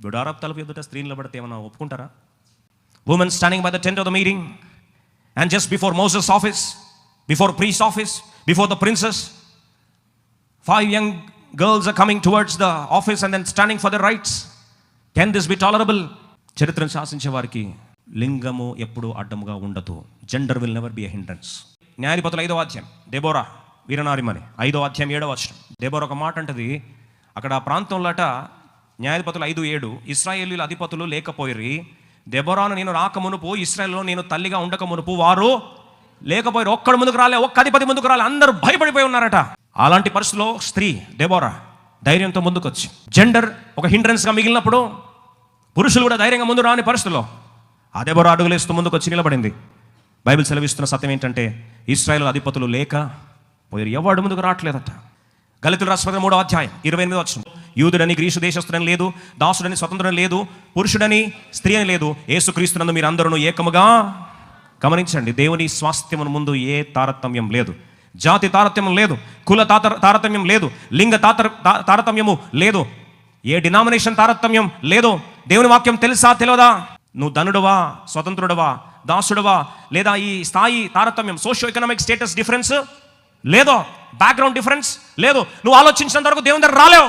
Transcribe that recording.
గుడారపు తలుపు ఎదుట స్త్రీ నిలబడితే ఏమన్నా ఒప్పుకుంటారా? Women standing by the tent of the meeting and just before Moses office, before priest office, before the princess, 5 young girls are coming towards the office and then standing for their rights. Can this be tolerable? చరిత్రను శాసించే వారికి లింగము ఎప్పుడు అడ్డముగా ఉండదు. Gender will never be a hindrance. న్యాయాధిపతులు 5వ అధ్యాయం, Deborah వీరనారిమని 5వ అధ్యాయం 7వ వచనం. దెబోరా ఒక మాట అంటది, అక్కడ ఆ ప్రాంతంలోట న్యాయాధిపతులు 5:7, ఇశ్రాయేలీయుల అధిపతులు లేకపోయిరి, దెబోరాను నేను రాకమునుపు, ఇశ్రాయేలులో నేను తల్లిగా ఉండక మునుపు వారు లేకపోయారు. ఒక్కడు ముందుకు రాలే, ఒక్క అధిపతి ముందుకు రాలే, అందరూ భయపడిపోయి ఉన్నారట. అలాంటి పరిస్థితిలో స్త్రీ దెబోరా ధైర్యంతో ముందుకొచ్చి, జెండర్ ఒక హిండ్రన్స్గా మిగిలినప్పుడు పురుషులు కూడా ధైర్యంగా ముందు రాని పరిస్థితిలో ఆ దెబోరా అడుగులేస్తూ ముందుకొచ్చి నిలబడింది. బైబిల్ సెలవిస్తున్న సత్యం ఏంటంటే, ఇశ్రాయేలు అధిపతులు లేక పోయారు, ఎవడు ముందుకు రావట్లేదట. గలితుల రాసిన 3వ అధ్యాయం 28వ వచనం, యూదుడని గ్రీసు దేశస్తుడని లేదు, దాసుడని స్వతంత్రుడని లేదు, పురుషుడని స్త్రీ అని లేదు, యేసుక్రీస్తునందు మీరు అందరూ ఏకముగా. గమనించండి, దేవుని స్వాస్థ్యమును ముందు ఏ తారతమ్యం లేదు, జాతి తారతమ్యం లేదు, కుల తారతమ్యం లేదు, లింగ తారతమ్యము లేదు, ఏ డినామినేషన్ తారతమ్యం లేదు. దేవుని వాక్యం తెలుసా తెలియదా, నువ్వు ధనుడువా స్వతంత్రుడవా దాసుడవా, లేదా ఈ స్థాయి తారతమ్యం, సోషియో ఎకనామిక్ స్టేటస్ డిఫరెన్స్ లేదో, బ్యాక్గ్రౌండ్ డిఫరెన్స్ లేదు. నువ్వు ఆలోచించినంత వరకు దేవుని దగ్గర రాలేవు.